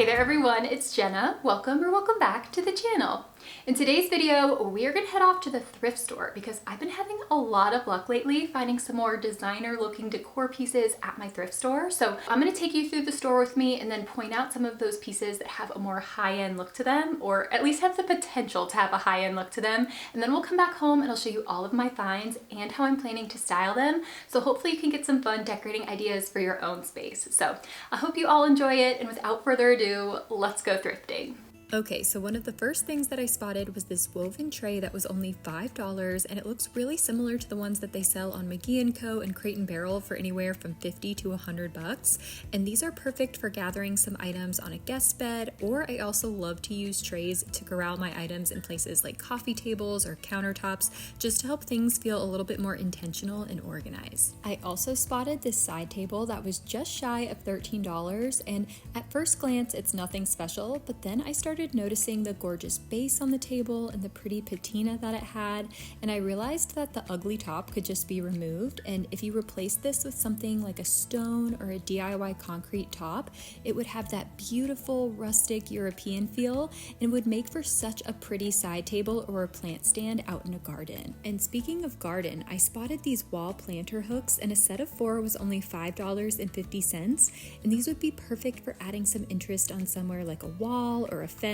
Hey there everyone, it's Jenna. Welcome or welcome back to the channel. In today's video, we are gonna head off to the thrift store because I've been having a lot of luck lately finding some more designer looking decor pieces at my thrift store. So I'm gonna take you through the store with me and then point out some of those pieces that have a more high-end look to them, or at least have the potential to have a high-end look to them. And then we'll come back home and I'll show you all of my finds and how I'm planning to style them. So hopefully you can get some fun decorating ideas for your own space. So I hope you all enjoy it, and without further ado, let's go thrifting. Okay, so one of the first things that I spotted was this woven tray that was only $5, and it looks really similar to the ones that they sell on McGee & Co. and Crate & Barrel for anywhere from $50 to $100. And these are perfect for gathering some items on a guest bed, or I also love to use trays to corral my items in places like coffee tables or countertops, just to help things feel a little bit more intentional and organized. I also spotted this side table that was just shy of $13, and at first glance it's nothing special, but then I started noticing the gorgeous base on the table and the pretty patina that it had, and I realized that the ugly top could just be removed, and if you replace this with something like a stone or a DIY concrete top, it would have that beautiful rustic European feel and would make for such a pretty side table or a plant stand out in a garden. And speaking of garden, I spotted these wall planter hooks, and a set of 4 was only $5.50, and these would be perfect for adding some interest on somewhere like a wall or a fence.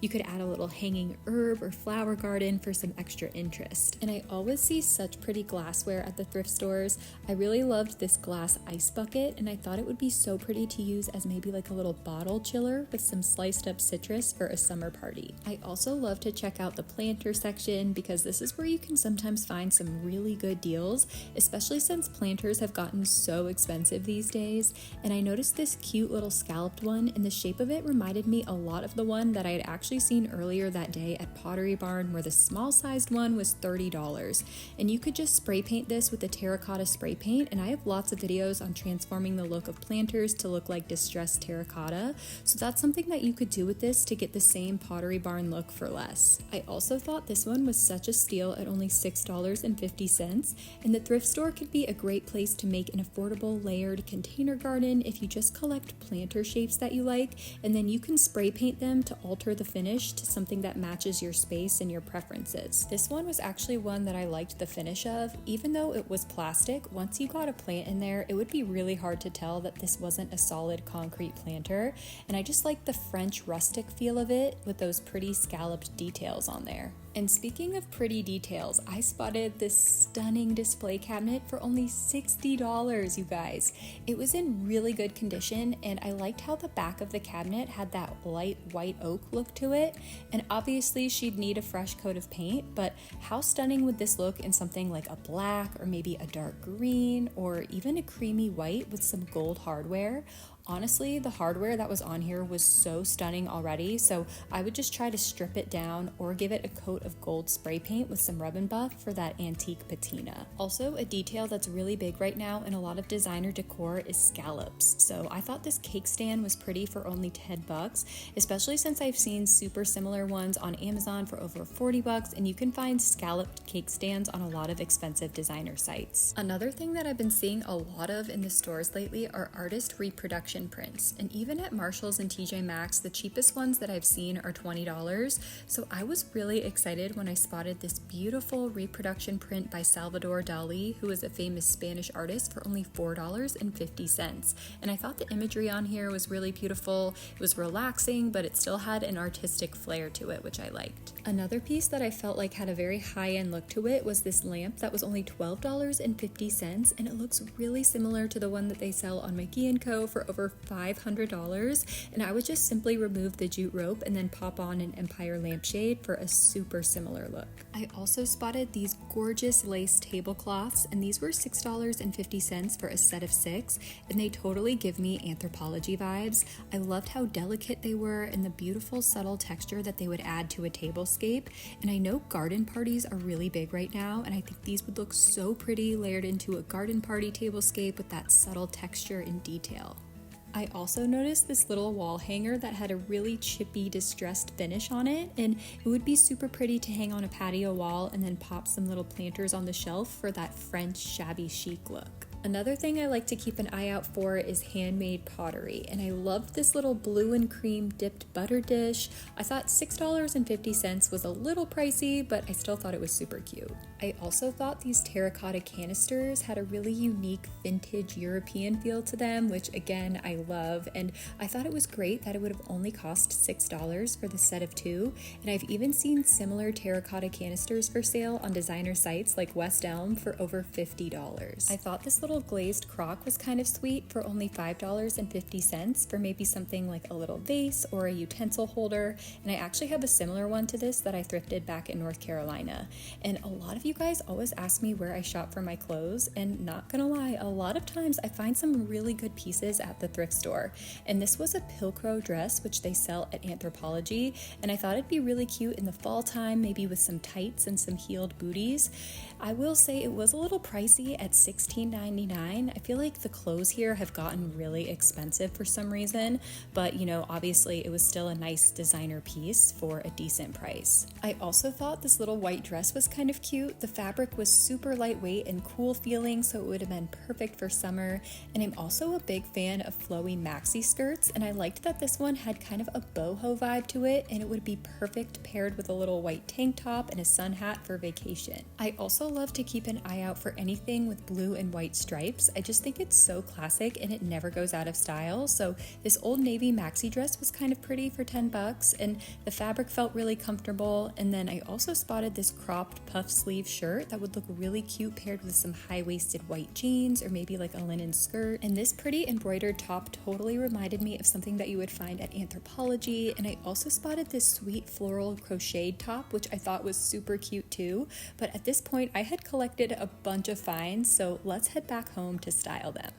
You could add a little hanging herb or flower garden for some extra interest. And I always see such pretty glassware at the thrift stores. I really loved this glass ice bucket, and I thought it would be so pretty to use as maybe like a little bottle chiller with some sliced up citrus for a summer party. I also love to check out the planter section because this is where you can sometimes find some really good deals, especially since planters have gotten so expensive these days. And I noticed this cute little scalloped one, and the shape of it reminded me a lot of the one that I had actually seen earlier that day at Pottery Barn, where the small sized one was $30. And you could just spray paint this with a terracotta spray paint, and I have lots of videos on transforming the look of planters to look like distressed terracotta, so that's something that you could do with this to get the same Pottery Barn look for less. I also thought this one was such a steal at only $6.50, and the thrift store could be a great place to make an affordable layered container garden if you just collect planter shapes that you like, and then you can spray paint them to alter the finish to something that matches your space and your preferences. This one was actually one that I liked the finish of. Even though it was plastic, once you got a plant in there, it would be really hard to tell that this wasn't a solid concrete planter, and I just like the French rustic feel of it with those pretty scalloped details on there. And speaking of pretty details, I spotted this stunning display cabinet for only $60, you guys. It was in really good condition, and I liked how the back of the cabinet had that light white oak look to it. And obviously she'd need a fresh coat of paint, but how stunning would this look in something like a black or maybe a dark green or even a creamy white with some gold hardware? Honestly, the hardware that was on here was so stunning already, so I would just try to strip it down or give it a coat of gold spray paint with some rub and buff for that antique patina. Also, a detail that's really big right now in a lot of designer decor is scallops. So I thought this cake stand was pretty for only $10, especially since I've seen super similar ones on Amazon for over $40, and you can find scalloped cake stands on a lot of expensive designer sites. Another thing that I've been seeing a lot of in the stores lately are artist reproduction prints, and even at Marshall's and TJ Maxx, the cheapest ones that I've seen are $20. So I was really excited when I spotted this beautiful reproduction print by Salvador Dali, who is a famous Spanish artist, for only $4.50. And I thought the imagery on here was really beautiful. It was relaxing, but it still had an artistic flair to it, which I liked. Another piece that I felt like had a very high-end look to it was this lamp that was only $12.50, and it looks really similar to the one that they sell on McGee & Co. for over $500, and I would just simply remove the jute rope and then pop on an Empire lampshade for a super similar look. I also spotted these gorgeous lace tablecloths, and these were $6.50 for a set of 6, and they totally give me Anthropology vibes. I loved how delicate they were and the beautiful subtle texture that they would add to a tablescape, and I know garden parties are really big right now, and I think these would look so pretty layered into a garden party tablescape with that subtle texture and detail. I also noticed this little wall hanger that had a really chippy, distressed finish on it, and it would be super pretty to hang on a patio wall and then pop some little planters on the shelf for that French shabby chic look. Another thing I like to keep an eye out for is handmade pottery, and I loved this little blue and cream dipped butter dish. I thought $6.50 was a little pricey, but I still thought it was super cute. I also thought these terracotta canisters had a really unique vintage European feel to them, which again I love, and I thought it was great that it would have only cost $6 for the set of 2, and I've even seen similar terracotta canisters for sale on designer sites like West Elm for over $50. I thought this little glazed crock was kind of sweet for only $5.50 for maybe something like a little vase or a utensil holder, and I actually have a similar one to this that I thrifted back in North Carolina. And a lot of you guys always ask me where I shop for my clothes, and not gonna lie, a lot of times I find some really good pieces at the thrift store. And this was a Pilcrow dress which they sell at Anthropologie, and I thought it'd be really cute in the fall time, maybe with some tights and some heeled booties. I will say it was a little pricey at $16.99. I feel like the clothes here have gotten really expensive for some reason, but you know, obviously it was still a nice designer piece for a decent price. I also thought this little white dress was kind of cute. The fabric was super lightweight and cool feeling, so it would have been perfect for summer. And I'm also a big fan of flowy maxi skirts, and I liked that this one had kind of a boho vibe to it, and it would be perfect paired with a little white tank top and a sun hat for vacation. I also love to keep an eye out for anything with blue and white stripes. I just think it's so classic and it never goes out of style. So this Old Navy maxi dress was kind of pretty for $10, and the fabric felt really comfortable. And then I also spotted this cropped puff sleeve shirt that would look really cute paired with some high-waisted white jeans or maybe like a linen skirt. And this pretty embroidered top totally reminded me of something that you would find at Anthropologie. And I also spotted this sweet floral crocheted top, which I thought was super cute too. But at this point, I had collected a bunch of finds, so let's head back home to style them.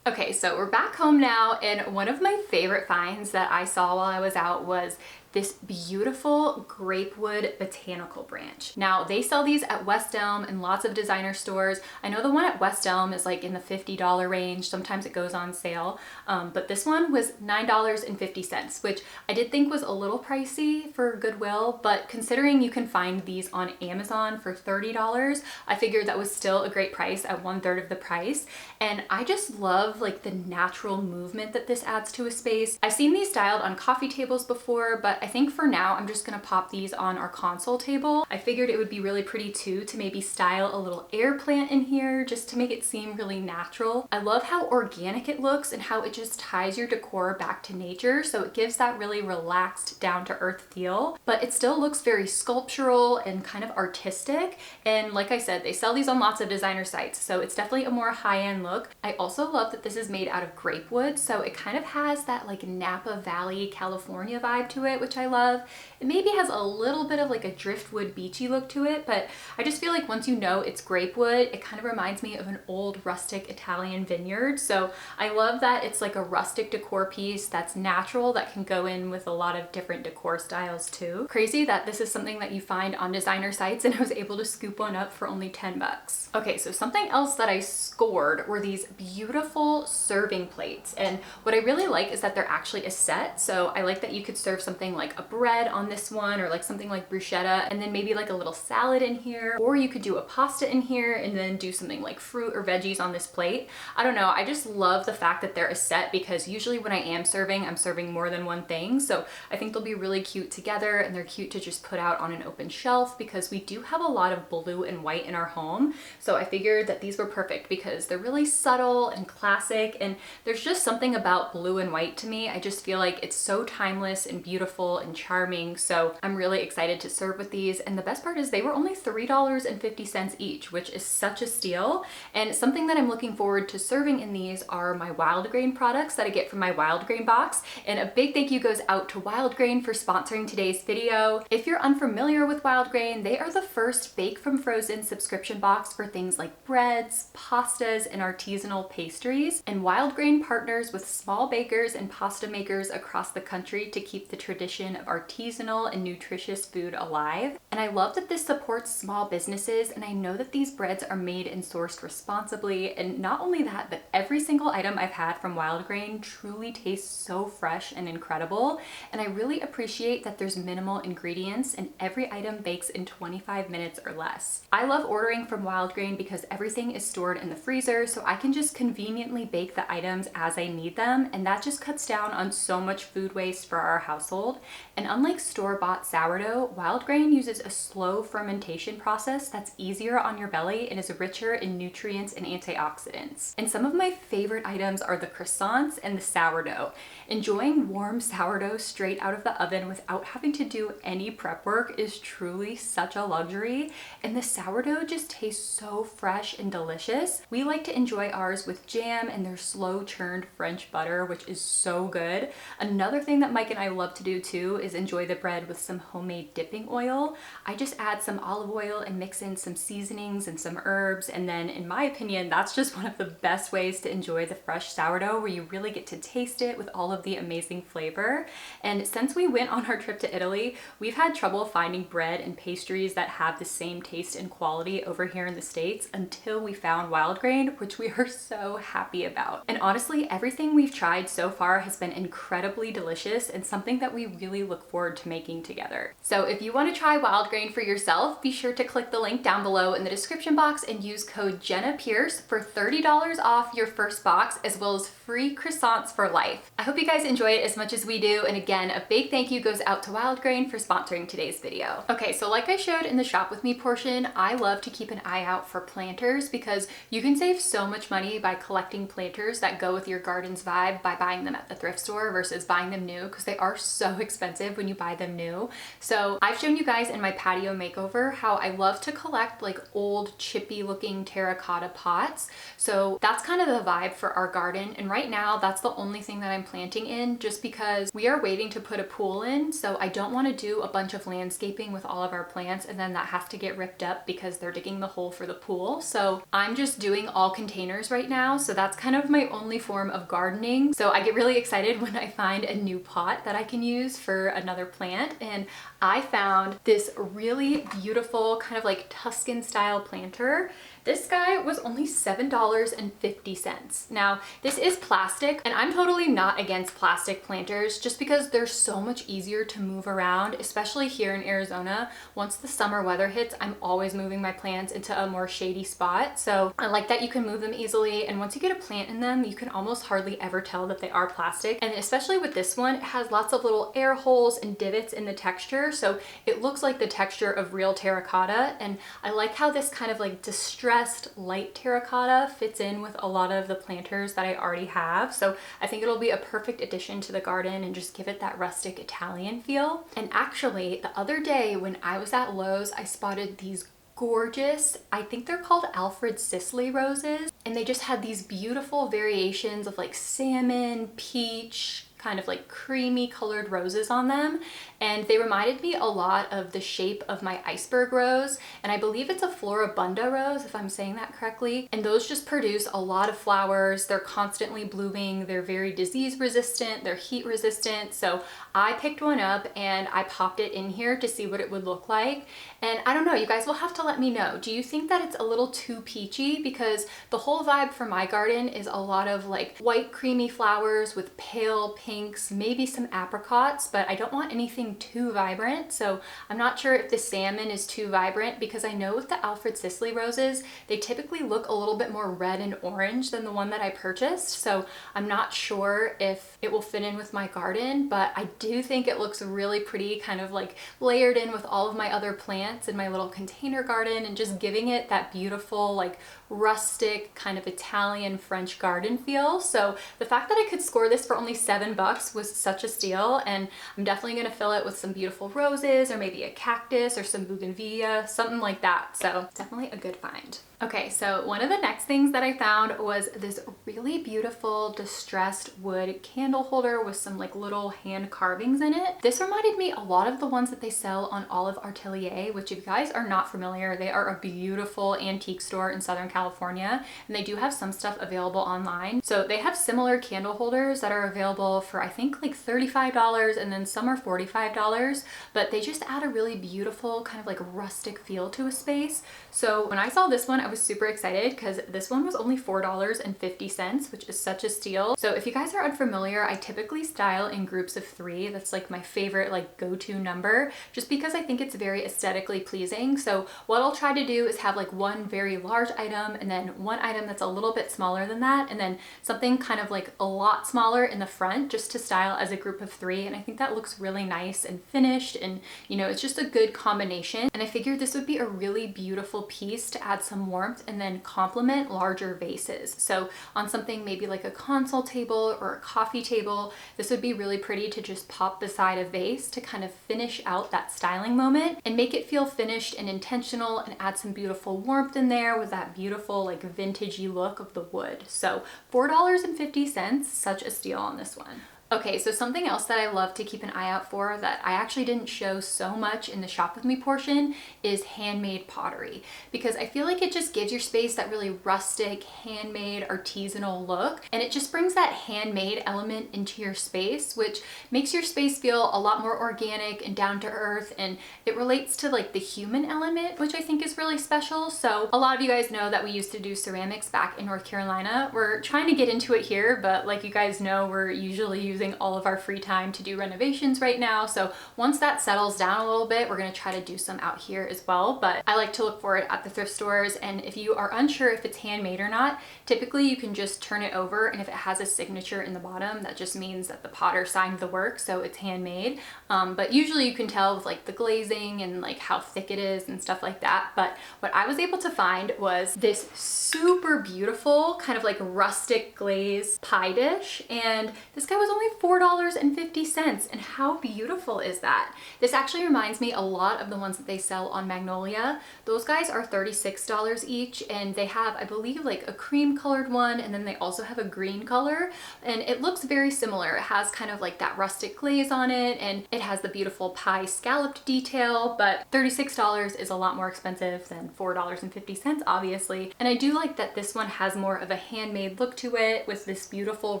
Okay, so we're back home now, and one of my favorite finds that I saw while I was out was this beautiful grapewood botanical branch. Now, they sell these at West Elm and lots of designer stores. I know the one at West Elm is like in the $50 range. Sometimes it goes on sale, but this one was $9.50, which I did think was a little pricey for Goodwill, but considering you can find these on Amazon for $30, I figured that was still a great price at 1/3 of the price. And I just love like the natural movement that this adds to a space. I've seen these styled on coffee tables before, but I think for now I'm just gonna pop these on our console table. I figured it would be really pretty too to maybe style a little air plant in here just to make it seem really natural. I love how organic it looks and how it just ties your decor back to nature, so it gives that really relaxed, down-to-earth feel, but it still looks very sculptural and kind of artistic. And like I said, they sell these on lots of designer sites, so it's definitely a more high-end look. I also love that this is made out of grapewood, so it kind of has that like Napa Valley, California vibe to it, which I love. It maybe has a little bit of like a driftwood beachy look to it, but I just feel like once you know it's grapewood, it kind of reminds me of an old rustic Italian vineyard. So I love that it's like a rustic decor piece that's natural, that can go in with a lot of different decor styles too. Crazy that this is something that you find on designer sites, and I was able to scoop one up for only $10. Okay, so something else that I scored were these beautiful serving plates, and what I really like is that they're actually a set. So I like that you could serve something like a bread on this one, or like something like bruschetta, and then maybe like a little salad in here, or you could do a pasta in here and then do something like fruit or veggies on this plate. I don't know, I just love the fact that they're a set, because usually when I am serving, I'm serving more than one thing. So I think they'll be really cute together, and they're cute to just put out on an open shelf because we do have a lot of blue and white in our home. So I figured that these were perfect because they're really subtle and classic, and there's just something about blue and white to me. I just feel like it's so timeless and beautiful and charming. So I'm really excited to serve with these. And the best part is they were only $3.50 each, which is such a steal. And something that I'm looking forward to serving in these are my Wild Grain products that I get from my Wild Grain box. And a big thank you goes out to Wild Grain for sponsoring today's video. If you're unfamiliar with Wild Grain, they are the first bake from frozen subscription box for things like breads, pastas, and artisanal pastries. And Wild Grain partners with small bakers and pasta makers across the country to keep the tradition tradition of artisanal and nutritious food alive. And I love that this supports small businesses, and I know that these breads are made and sourced responsibly. And not only that, but every single item I've had from Wild Grain truly tastes so fresh and incredible. And I really appreciate that there's minimal ingredients and every item bakes in 25 minutes or less. I love ordering from Wild Grain because everything is stored in the freezer, so I can just conveniently bake the items as I need them, and that just cuts down on so much food waste for our household. And unlike store-bought sourdough, Wild Grain uses a slow fermentation process that's easier on your belly and is richer in nutrients and antioxidants. And some of my favorite items are the croissants and the sourdough. Enjoying warm sourdough straight out of the oven without having to do any prep work is truly such a luxury, and the sourdough just tastes so fresh and delicious. We like to enjoy ours with jam and their slow churned French butter, which is so good. Another thing that Mike and I love to do too is enjoy the bread with some homemade dipping oil. I just add some olive oil and mix in some seasonings and some herbs, and then in my opinion that's just one of the best ways to enjoy the fresh sourdough, where you really get to taste it with all of the amazing flavor. And since we went on our trip to Italy, we've had trouble finding bread and pastries that have the same taste and quality over here in the States until we found Wild Grain, which we are so happy about. And honestly, everything we've tried so far has been incredibly delicious and something that we really look forward to making together. So if you want to try Wild Grain for yourself, be sure to click the link down below in the description box and use code Jenna Pierce for $30 off your first box, as well as free croissants for life. I hope you guys enjoy it as much as we do, and again, a big thank you goes out to Wild Grain for sponsoring today's video. Okay, so like I showed in the shop with me portion, I love to keep an eye out for planters because you can save so much money by collecting planters that go with your garden's vibe by buying them at the thrift store versus buying them new, because they are so expensive when you buy them new. So I've shown you guys in my patio makeover how I love to collect like old chippy looking terracotta pots. So that's kind of the vibe for our garden, and right now that's the only thing that I'm planting in, just because we are waiting to put a pool in, so I don't want to do a bunch of landscaping with all of our plants and then that has to get ripped up because they're digging the hole for the pool. So I'm just doing all containers right now, so that's kind of my only form of gardening. So I get really excited when I find a new pot that I can use for another plant, and I found this really beautiful kind of like Tuscan style planter. This guy was only $7.50. Now, this is plastic, and I'm totally not against plastic planters just because they're so much easier to move around, especially here in Arizona. Once the summer weather hits, I'm always moving my plants into a more shady spot. So I like that you can move them easily, and once you get a plant in them, you can almost hardly ever tell that they are plastic. And especially with this one, it has lots of little air holes and divots in the texture, so it looks like the texture of real terracotta. And I like how this kind of like distressed light terracotta fits in with a lot of the planters that I already have. So I think it'll be a perfect addition to the garden and just give it that rustic Italian feel. And actually, the other day when I was at Lowe's, I spotted these gorgeous, I think they're called Alfred Sisley roses, and they just had these beautiful variations of like salmon, peach, kind of like creamy colored roses on them, and they reminded me a lot of the shape of my iceberg rose, and I believe it's a Floribunda rose if I'm saying that correctly. And those just produce a lot of flowers. They're constantly blooming, they're very disease resistant, they're heat resistant. So I picked one up and I popped it in here to see what it would look like. And I don't know, you guys will have to let me know. Do you think that it's a little too peachy? Because the whole vibe for my garden is a lot of like white creamy flowers with pale pinks, maybe some apricots, but I don't want anything too vibrant. So I'm not sure if the salmon is too vibrant, because I know with the Alfred Sisley roses, they typically look a little bit more red and orange than the one that I purchased. So I'm not sure if it will fit in with my garden, but I do think it looks really pretty, kind of like layered in with all of my other plants in my little container garden, and just giving it that beautiful like rustic kind of Italian French garden feel. So the fact that I could score this for only $7 was such a steal, and I'm definitely going to fill it with some beautiful roses or maybe a cactus or some bougainvillea, something like that. So definitely a good find. Okay, so one of the next things that I found was this really beautiful distressed wood candle holder with some like little hand carvings in it. This reminded me a lot of the ones that they sell on Olive Atelier, which if you guys are not familiar, they are a beautiful antique store in Southern California, and they do have some stuff available online. So they have similar candle holders that are available for I think like $35, and then some are $45, but they just add a really beautiful kind of like rustic feel to a space. So when I saw this one, I was super excited because this one was only $4.50, which is such a steal. So if you guys are unfamiliar, I typically style in groups of 3. That's like my favorite like go-to number, just because I think it's very aesthetically pleasing. So what I'll try to do is have like one very large item, and then one item that's a little bit smaller than that, and then something kind of like a lot smaller in the front, just to style as a group of 3. And I think that looks really nice and finished, and you know, it's just a good combination. And I figured this would be a really beautiful piece to add some warmth and then complement larger vases. So on something maybe like a console table or a coffee table, this would be really pretty to just pop beside a vase to kind of finish out that styling moment and make it feel finished and intentional, and add some beautiful warmth in there with that beautiful like vintagey look of the wood. So $4.50, such a steal on this one. Okay, so something else that I love to keep an eye out for that I actually didn't show so much in the shop with me portion is handmade pottery, because I feel like it just gives your space that really rustic, handmade, artisanal look, and it just brings that handmade element into your space, which makes your space feel a lot more organic and down to earth, and it relates to like the human element, which I think is really special. So a lot of you guys know that we used to do ceramics back in North Carolina. We're trying to get into it here, but like you guys know, we're usually using all of our free time to do renovations right now. So once that settles down a little bit, we're going to try to do some out here as well. But I like to look for it at the thrift stores. And if you are unsure if it's handmade or not, typically you can just turn it over. And if it has a signature in the bottom, that just means that the potter signed the work, so it's handmade. But usually you can tell with like the glazing and like how thick it is and stuff like that. But what I was able to find was this super beautiful kind of like rustic glaze pie dish. And this guy was only $4.50, and how beautiful is that? This actually reminds me a lot of the ones that they sell on Magnolia. Those guys are $36 each, and they have, I believe, like a cream colored one, and then they also have a green color, and it looks very similar. It has kind of like that rustic glaze on it, and it has the beautiful pie scalloped detail, but $36 is a lot more expensive than $4.50, obviously. And I do like that this one has more of a handmade look to it with this beautiful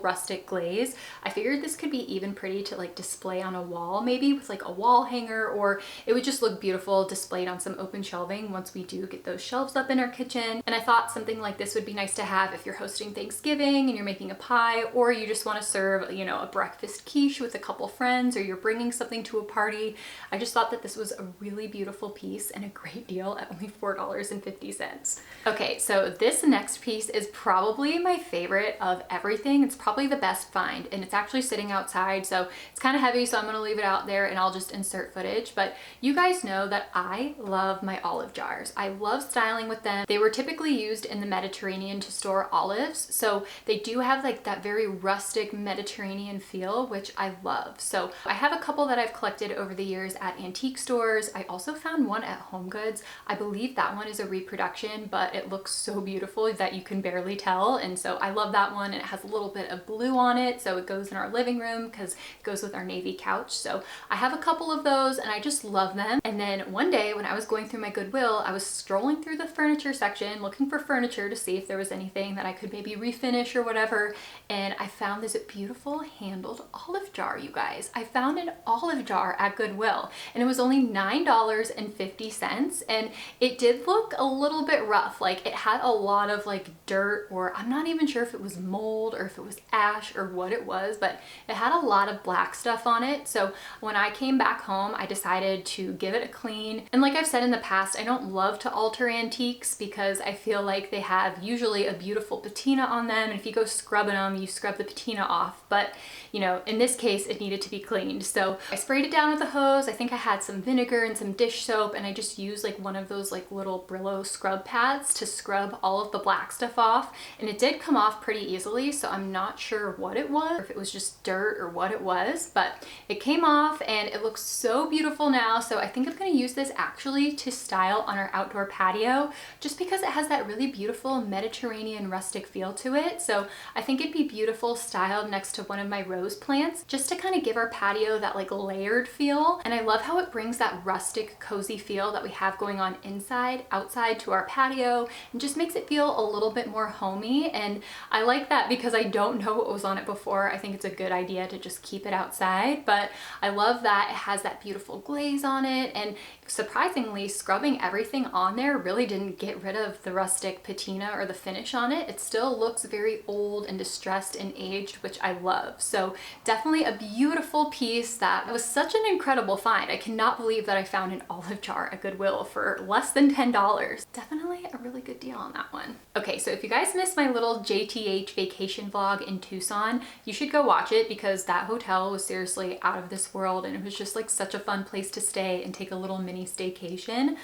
rustic glaze. I figured this could be even pretty to like display on a wall, maybe with like a wall hanger, or it would just look beautiful displayed on some open shelving once we do get those shelves up in our kitchen. And I thought something like this would be nice to have if you're hosting Thanksgiving and you're making a pie, or you just want to serve, you know, a breakfast quiche with a couple friends, or you're bringing something to a party. I just thought that this was a really beautiful piece and a great deal at only $4.50. Okay, so this next piece is probably my favorite of everything. It's probably the best find, and it's actually sitting outside, so it's kind of heavy, so I'm gonna leave it out there and I'll just insert footage. But you guys know that I love my olive jars. I love styling with them. They were typically used in the Mediterranean to store olives, so they do have like that very rustic Mediterranean feel, which I love. So I have a couple that I've collected over the years at antique stores. I also found one at Home Goods. I believe that one is a reproduction, but it looks so beautiful that you can barely tell, and so I love that one. And it has a little bit of blue on it, so it goes in our living room because it goes with our navy couch. So I have a couple of those and I just love them. And then one day when I was going through my Goodwill, I was strolling through the furniture section looking for furniture to see if there was anything that I could maybe refinish or whatever, and I found this beautiful handled olive jar, you guys. I found an olive jar at Goodwill, and it was only $9.50, and it did look a little bit rough. Like it had a lot of like dirt, or I'm not even sure if it was mold or if it was ash or what it was, but it had a lot of black stuff on it. So when I came back home, I decided to give it a clean. And like I've said in the past, I don't love to alter antiques because I feel like they have usually a beautiful patina on them, and if you go scrubbing them, you scrub the patina off. But you know, in this case, it needed to be cleaned. So I sprayed it down with a hose. I think I had some vinegar and some dish soap, and I just used like one of those like little Brillo scrub pads to scrub all of the black stuff off. And it did come off pretty easily, so I'm not sure what it was, or if it was just just dirt or what it was, but it came off and it looks so beautiful now. So I think I'm gonna use this actually to style on our outdoor patio, just because it has that really beautiful Mediterranean rustic feel to it. So I think it'd be beautiful styled next to one of my rose plants, just to kind of give our patio that like layered feel. And I love how it brings that rustic, cozy feel that we have going on inside, outside to our patio, and just makes it feel a little bit more homey. And I like that because I don't know what was on it before. I think it's a good idea to just keep it outside, but I love that it has that beautiful glaze on it. And surprisingly, scrubbing everything on there really didn't get rid of the rustic patina or the finish on it. It still looks very old and distressed and aged, which I love. So definitely a beautiful piece that was such an incredible find. I cannot believe that I found an olive jar at Goodwill for less than $10. Definitely a really good deal on that one. Okay, so if you guys missed my little JTH vacation vlog in Tucson, you should go watch it because that hotel was seriously out of this world, and it was just like such a fun place to stay and take a little mini staycation.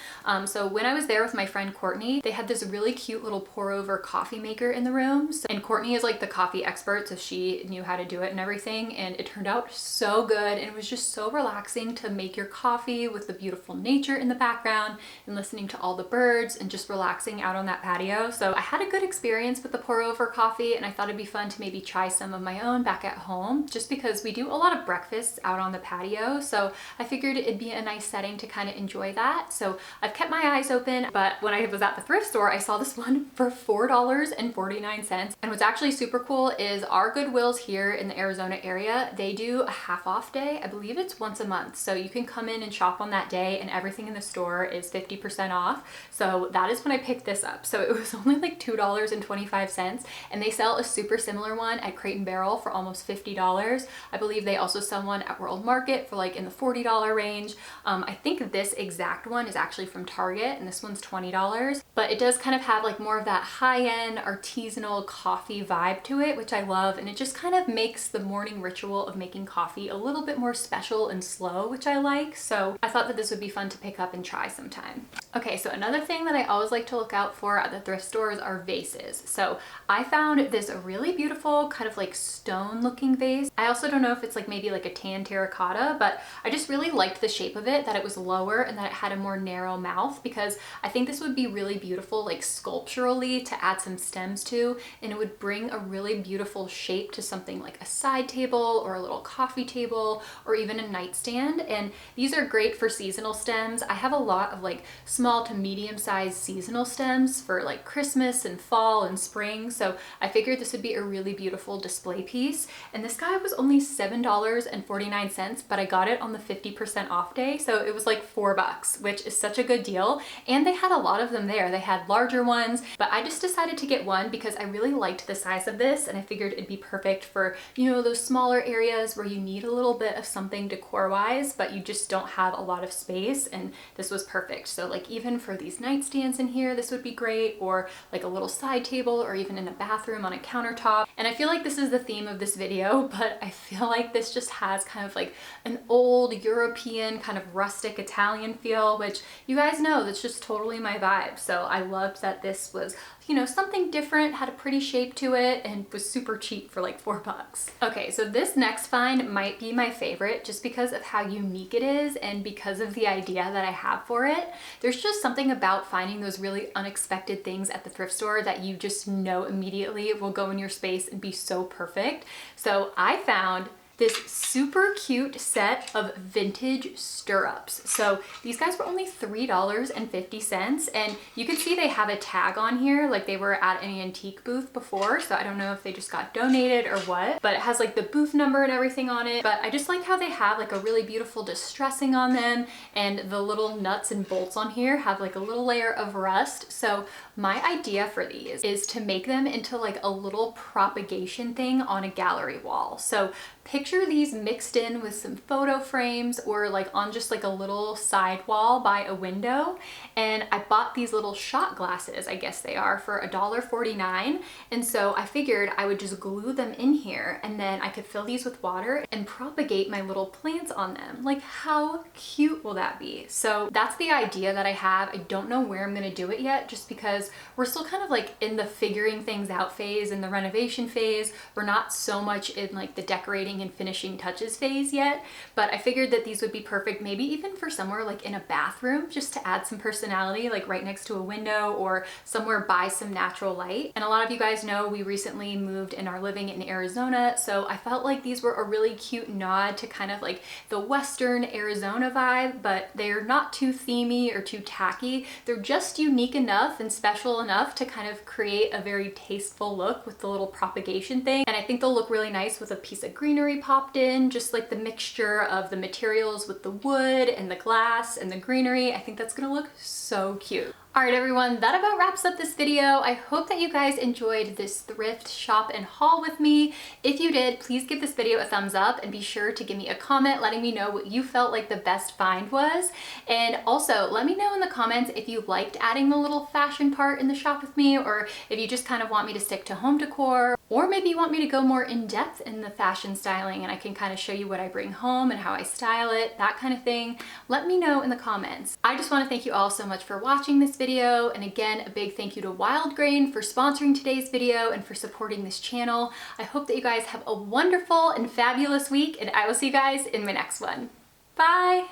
So when I was there with my friend Courtney, they had this really cute little pour over coffee maker in the room. And Courtney is like the coffee expert, so she knew how to do it and everything, and it turned out so good. And it was just so relaxing to make your coffee with the beautiful nature in the background and listening to all the birds and just relaxing out on that patio. So I had a good experience with the pour over coffee, and I thought it'd be fun to maybe try some of my own back at home, just because we do a lot of breakfasts out on the patio. So I figured it'd be a nice setting to kind of enjoy that. So I've kept my eyes open, but when I was at the thrift store, I saw this one for $4.49. And what's actually super cool is our Goodwills here in the Arizona area, they do a half off day. I believe it's once a month. So you can come in and shop on that day and everything in the store is 50% off. So that is when I picked this up. So it was only like $2.25, and they sell a super similar one at Crate & Barrel for almost $50. I believe they also sell one at World Market for like in the $40 range. I think this exact one is actually from Target, and this one's $20, but it does kind of have like more of that high-end artisanal coffee vibe to it, which I love, and it just kind of makes the morning ritual of making coffee a little bit more special and slow, which I like. So I thought that this would be fun to pick up and try sometime. Okay, so another thing that I always like to look out for at the thrift stores are vases. So I found this really beautiful kind of like stone looking vase. I also don't know if it's like maybe like a tan terracotta, but I just really liked the shape of it, that it was lower and that it had a more narrow mouth, because I think this would be really beautiful like sculpturally to add some stems to, and it would bring a really beautiful shape to something like a side table or a little coffee table or even a nightstand. And these are great for seasonal stems. I have a lot of like small to medium sized seasonal stems for like Christmas and fall and spring, so I figured this would be a really beautiful display piece. And this guy was only $7.49, but I got it on the 50% off day, so it was like $4, which is such a good deal. And they had a lot of them there. They had larger ones, but I just decided to get one because I really liked the size of this, and I figured it'd be perfect for, you know, those smaller areas where you need a little bit of something decor wise, but you just don't have a lot of space, and this was perfect. So like even for these nightstands in here, this would be great, or like a little side table, or even in a bathroom on a countertop. And I feel like this is the theme of this video, but I feel like this just has kind of like an old European kind of rustic Italian feel, which you guys know that's just totally my vibe. So I loved that this was, you know, something different, had a pretty shape to it, and was super cheap for like $4. Okay, so this next find might be my favorite just because of how unique it is and because of the idea that I have for it. There's just something about finding those really unexpected things at the thrift store that you just know immediately will go in your space and be so perfect. So I found this super cute set of vintage stirrups. So these guys were only $3.50, and you can see they have a tag on here like they were at an antique booth before, so I don't know if they just got donated or what, but it has like the booth number and everything on it. But I just like how they have like a really beautiful distressing on them, and the little nuts and bolts on here have like a little layer of rust. So my idea for these is to make them into like a little propagation thing on a gallery wall. So picture these mixed in with some photo frames or like on just like a little side wall by a window. And I bought these little shot glasses, I guess they are, for $1.49. And so I figured I would just glue them in here, and then I could fill these with water and propagate my little plants on them. Like how cute will that be? So that's the idea that I have. I don't know where I'm gonna do it yet, just because because we're still kind of like in the figuring things out phase, in the renovation phase. We're not so much in like the decorating and finishing touches phase yet, but I figured that these would be perfect maybe even for somewhere like in a bathroom, just to add some personality, like right next to a window or somewhere by some natural light. And a lot of you guys know we recently moved and are living in Arizona, so I felt like these were a really cute nod to kind of like the Western Arizona vibe, but they're not too themey or too tacky. They're just unique enough and special enough to kind of create a very tasteful look with the little propagation thing. And I think they'll look really nice with a piece of greenery popped in, just like the mixture of the materials with the wood and the glass and the greenery. I think that's gonna look so cute. All right, everyone, that about wraps up this video. I hope that you guys enjoyed this thrift shop and haul with me. If you did, please give this video a thumbs up and be sure to give me a comment letting me know what you felt like the best find was. And also let me know in the comments if you liked adding the little fashion part in the shop with me, or if you just kind of want me to stick to home decor, or maybe you want me to go more in depth in the fashion styling and I can kind of show you what I bring home and how I style it, that kind of thing. Let me know in the comments. I just want to thank you all so much for watching this video, and again, a big thank you to Wild Grain for sponsoring today's video and for supporting this channel. I hope that you guys have a wonderful and fabulous week, and I will see you guys in my next one. Bye!